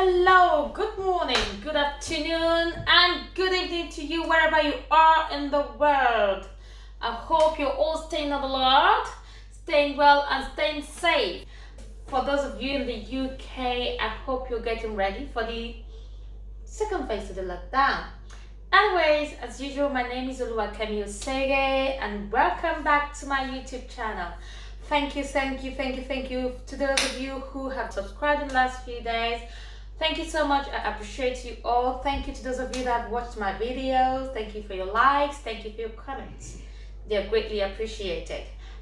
Hello, good morning, good afternoon, and good evening to you wherever you are in the world. I hope you're all staying on the Lord, staying well, and staying safe. For those of you in the UK, I hope you're getting ready for the second phase of the lockdown. Anyways, as usual, my name is Oluwakemi Osege, and welcome back to my YouTube channel. Thank you to those of you who have subscribed in the last few days. Thank you so much. I appreciate you all. Thank you to those of you that have watched my videos. Thank you for your likes. Thank you for your comments. They're greatly appreciated.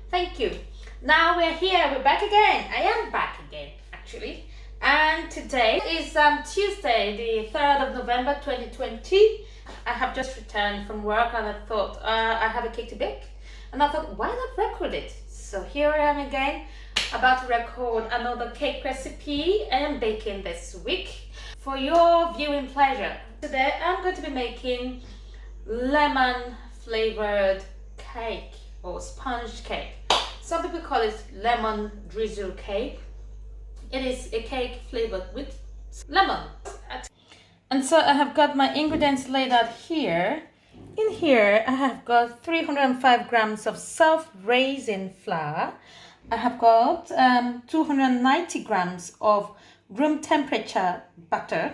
Thank you. Now we're here. We're back again. I am back again, actually. And today is Tuesday, the 3rd of November 2020. I have just returned from work and I thought I have a cake to bake. And I thought, why not record it? So here I am again, about to record another cake recipe I am baking this week for your viewing pleasure. Today I'm going to be making lemon flavored cake or sponge cake. Some people call it lemon drizzle cake. It is a cake flavored with lemon. And so I have got my ingredients laid out here. In here I have got 305 grams of self-raising flour. I have got 290 grams of room temperature butter.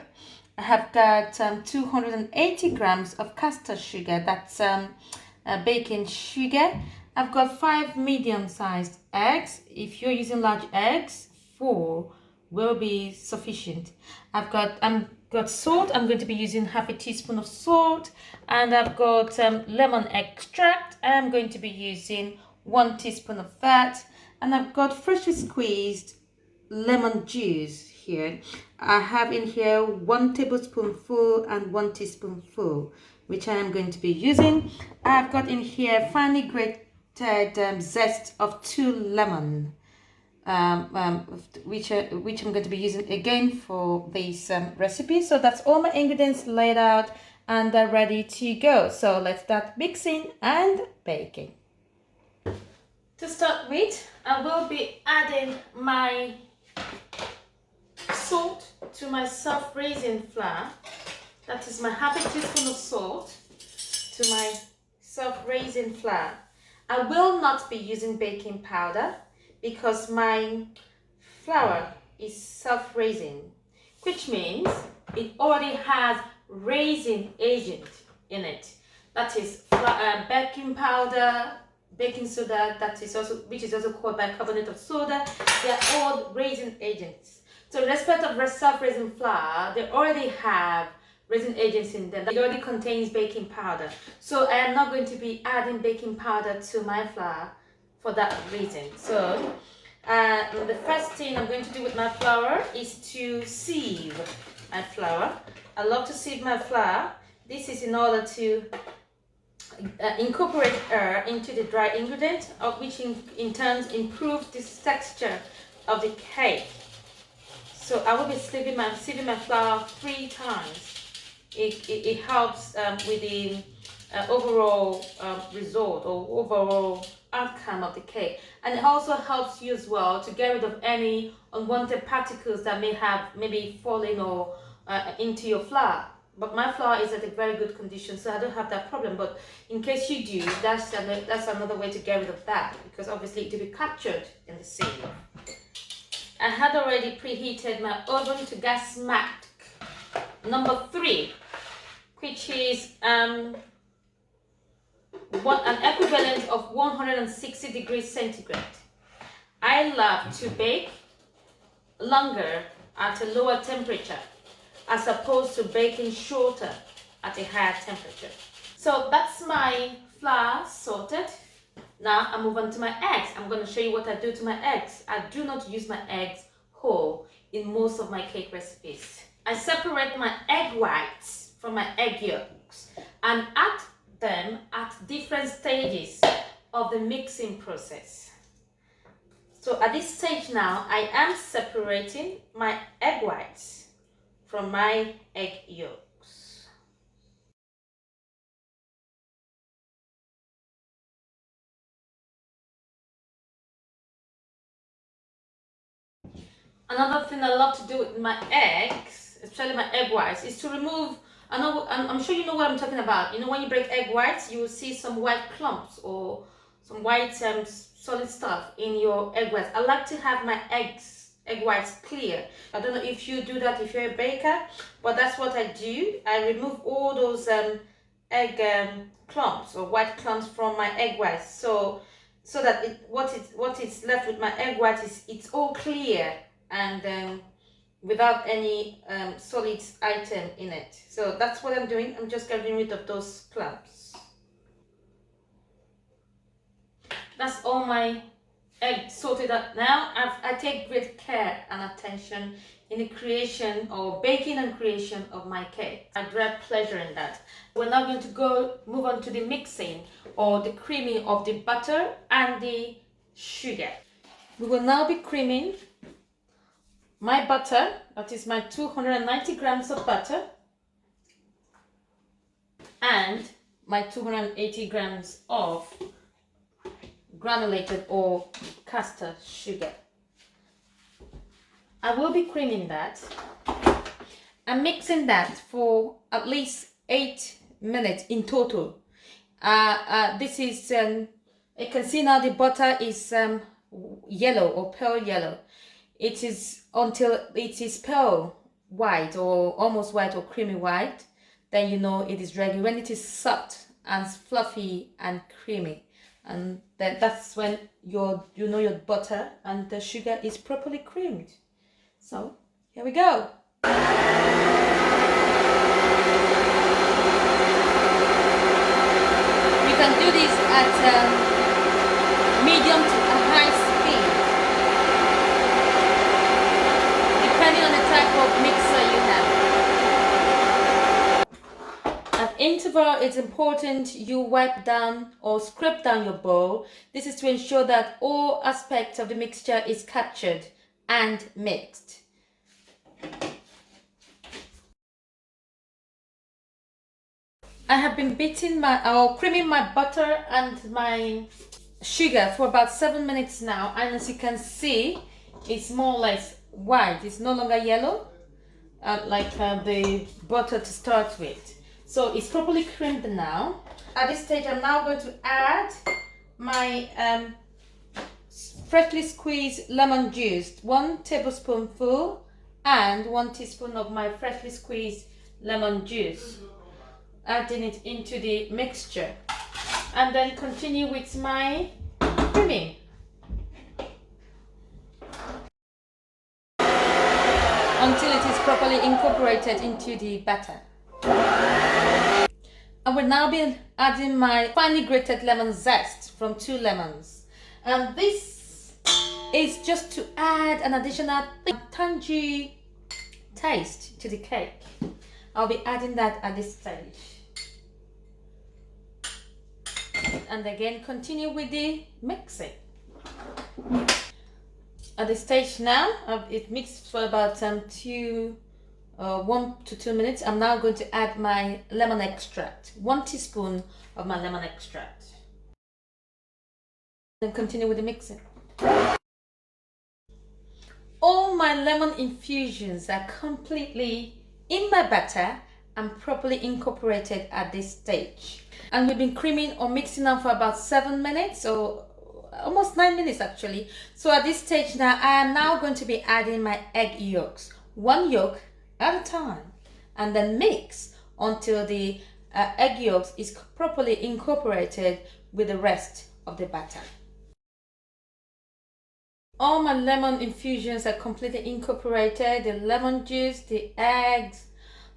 I have got 280 grams of castor sugar, that's baking sugar. I've got 5 medium-sized eggs. If you're using large eggs, 4 will be sufficient. I've got salt. I'm going to be using half a teaspoon of salt, and I've got lemon extract. I'm going to be using 1 teaspoon of that, and I've got freshly squeezed lemon juice here. I have in here 1 tablespoonful and 1 teaspoonful, which I am going to be using. I've got in here finely grated zest of 2 lemon. Which I'm going to be using again for this recipe. So that's all my ingredients laid out and they're ready to go. So let's start mixing and baking. To start with, I will be adding my salt to my self-raising flour. That is my half a teaspoon of salt to my self-raising flour. I will not be using baking powder because my flour is self-raising, which means it already has raising agent in it. That is baking powder, baking soda, which is also called bicarbonate of soda. They are all raising agents. So in respect of self-raising flour, they already have raising agents in them. It already contains baking powder. So I am not going to be adding baking powder to my flour for that reason. So the first thing I'm going to do with my flour is to sieve my flour. I love to sieve my flour. This is in order to incorporate air into the dry ingredient, which in turn improves the texture of the cake. So I will be sieving my flour 3 times. It helps with the overall result or overall outcome of the cake, and it also helps you as well to get rid of any unwanted particles that may have maybe fallen or into your flour. But my flour is at a very good condition, so I don't have that problem. But in case you do, that's another way to get rid of that, because obviously it will be captured in the sieve. I had already preheated my oven to gas mark number 3, which is an equivalent of 160 degrees centigrade. I love to bake longer at a lower temperature as opposed to baking shorter at a higher temperature. So that's my flour sorted. Now I move on to my eggs. I'm going to show you what I do to my eggs. I do not use my eggs whole in most of my cake recipes. I separate my egg whites from my egg yolks and add them at different stages of the mixing process. So at this stage now, I am separating my egg whites from my egg yolks. Another thing I love to do with my eggs especially my egg whites, is to remove, I'm sure you know what I'm talking about. You know, when you break egg whites, you will see some white clumps or some white solid stuff in your egg whites. I like to have my egg whites clear. I don't know if you do that if you're a baker, but that's what I do. I remove all those egg clumps or white clumps from my egg whites, so that what is left with my egg white is it's all clear and without any solid item in it. So that's what I'm doing. I'm just getting rid of those clumps. That's all my eggs sorted out now. I take great care and attention in the creation or baking and creation of my cake. I derive pleasure in that. We're now going to move on to the mixing or the creaming of the butter and the sugar. We will now be creaming my butter, that is my 290 grams of butter, and my 280 grams of granulated or caster sugar. I will be creaming that and mixing that for at least 8 minutes in total. This is, you can see now the butter is yellow or pale yellow. It is until it is pale white or almost white or creamy white, then you know it is ready. When it is soft and fluffy and creamy, and that's when you know your butter and the sugar is properly creamed. So here we go. You can do this at medium to a high speed, depending on the type of mixer you have. At interval, it's important you wipe down or scrape down your bowl. This is to ensure that all aspects of the mixture is captured and mixed. I have been creaming my butter and my sugar for about 7 minutes now, and as you can see, it's more or less white. It's no longer yellow like the butter to start with. So it's properly creamed now. At this stage, I'm now going to add my freshly squeezed lemon juice, 1 tablespoonful, and 1 teaspoon of my freshly squeezed lemon juice. Adding it into the mixture, and then continue with my creaming until it is properly incorporated into the batter. I will now be adding my finely grated lemon zest from 2 lemons, and this is just to add an additional tangy taste to the cake. I'll be adding that at this stage. And again, continue with the mixing. At this stage now, it mixed for about 1 to 2 minutes. I'm now going to add my lemon extract, 1 teaspoon of my lemon extract. Then continue with the mixing. All my lemon infusions are completely in my batter and properly incorporated at this stage. And we've been creaming or mixing them for about 7 minutes or almost 9 minutes actually. So at this stage now, I am now going to be adding my egg yolks, 1 yolk at a time, and then mix until the egg yolks is properly incorporated with the rest of the batter. All my lemon infusions are completely incorporated, the lemon juice, the eggs,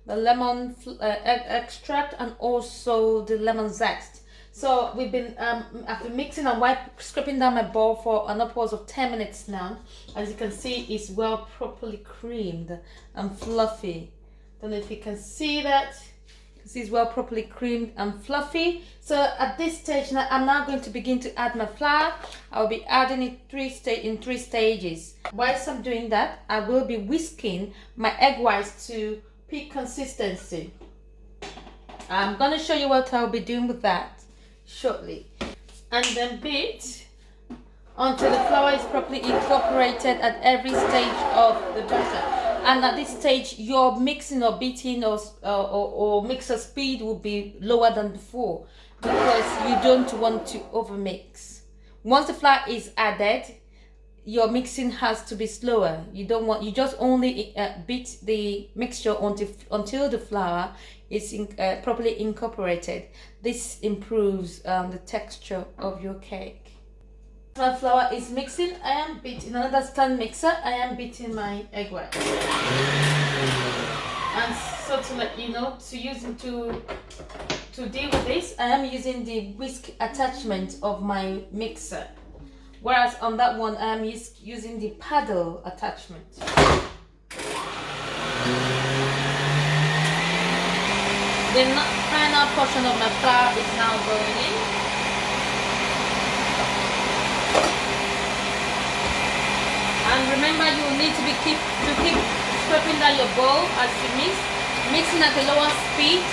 the lemon egg extract, and also the lemon zest. So we've been after mixing and scraping down my bowl for an upwards of 10 minutes now. As you can see, it's well properly creamed and fluffy. Don't know if you can see that. It's well properly creamed and fluffy. So at this stage now, I'm now going to begin to add my flour. I'll be adding it in three stages. Whilst I'm doing that, I will be whisking my egg whites to peak consistency. I'm going to show you what I'll be doing with that shortly. And then beat until the flour is properly incorporated at every stage of the batter. And at this stage, your mixing or beating or mixer speed will be lower than before because you don't want to overmix. Once the flour is added, your mixing has to be slower. You don't want, you just only beat the mixture until the flour is properly incorporated. This improves the texture of your cake. My flour is mixing. I am beating another stand mixer. I am beating my egg white. And so to let you know, to deal with this, I am using the whisk attachment of my mixer. Whereas on that one, I am using the paddle attachment. The final portion of my flour is now going in. And remember, you will need to keep scraping down your bowl as you mixing at a lower speed.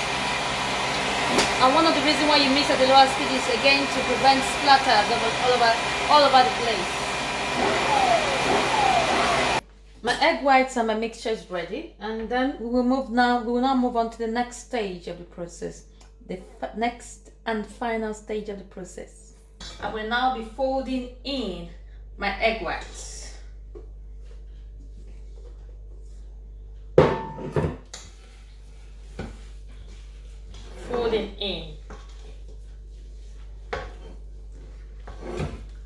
And one of the reasons why you mix at a lower speed is again to prevent splatter all over the place. My egg whites and my mixture is ready, and then we will now move on to the next stage of the process, the next and final stage of the process. I will now be folding in my egg whites. Folding in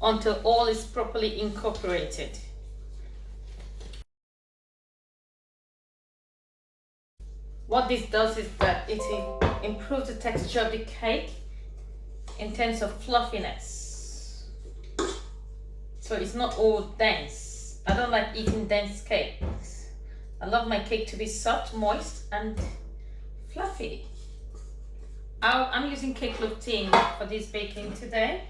until all is properly incorporated. What this does is that it improves the texture of the cake in terms of fluffiness. So it's not all dense. I don't like eating dense cakes. I love my cake to be soft, moist and fluffy. I'm using cake loaf tin for this baking today.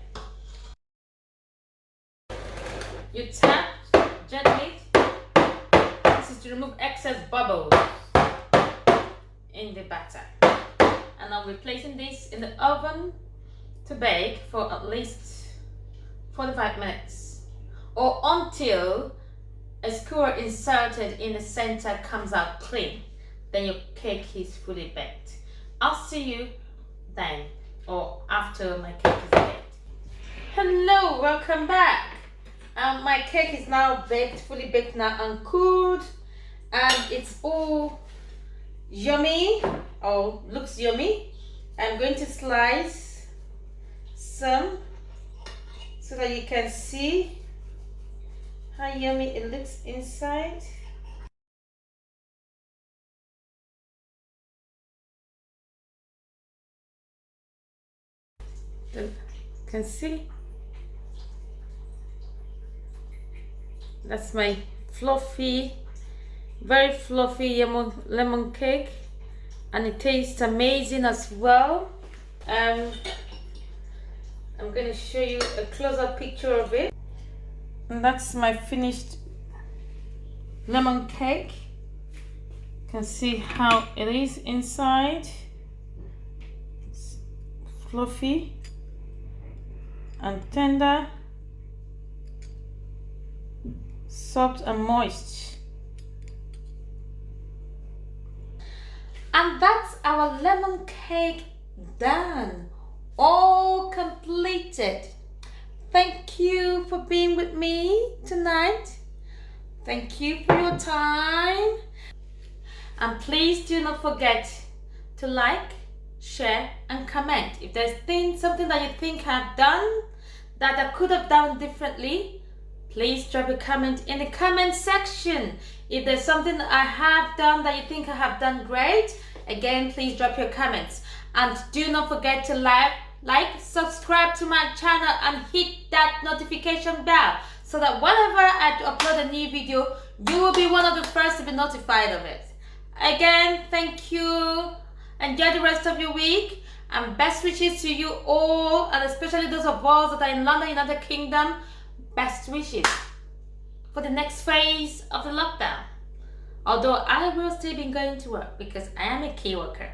You tap gently. This is to remove excess bubbles in the batter. And I'll be placing this in the oven to bake for at least 45 minutes or until a skewer inserted in the center comes out clean. Then your cake is fully baked. I'll see you then or after my cake is baked. Hello, welcome back. My cake is now baked, fully baked now and cooled, and it's all yummy or looks yummy. I'm going to slice some so that you can see how yummy it looks inside. You can see that's my fluffy, very fluffy lemon cake, and it tastes amazing as well. I'm going to show you a close-up picture of it. And that's my finished lemon cake. You can see how it is inside. It's fluffy and tender, soft and moist. And that's our lemon cake done, all completed. Thank you for being with me tonight. Thank you for your time. And please do not forget to like, share and comment. If there's something that you think I've done that I could have done differently, please drop a comment in the comment section. If there's something I have done that you think I have done great, again, please drop your comments. And do not forget to like, subscribe to my channel and hit that notification bell so that whenever I upload a new video, you will be one of the first to be notified of it. Again, thank you. Enjoy the rest of your week and best wishes to you all, and especially those of us that are in London, United Kingdom. Best wishes for the next phase of the lockdown. Although I will still be going to work because I am a key worker.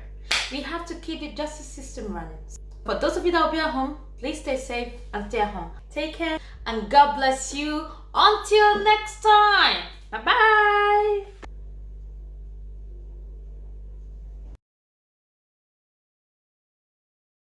We have to keep the justice system running. For those of you that will be at home, please stay safe and stay at home. Take care and God bless you. Until next time. Bye-bye.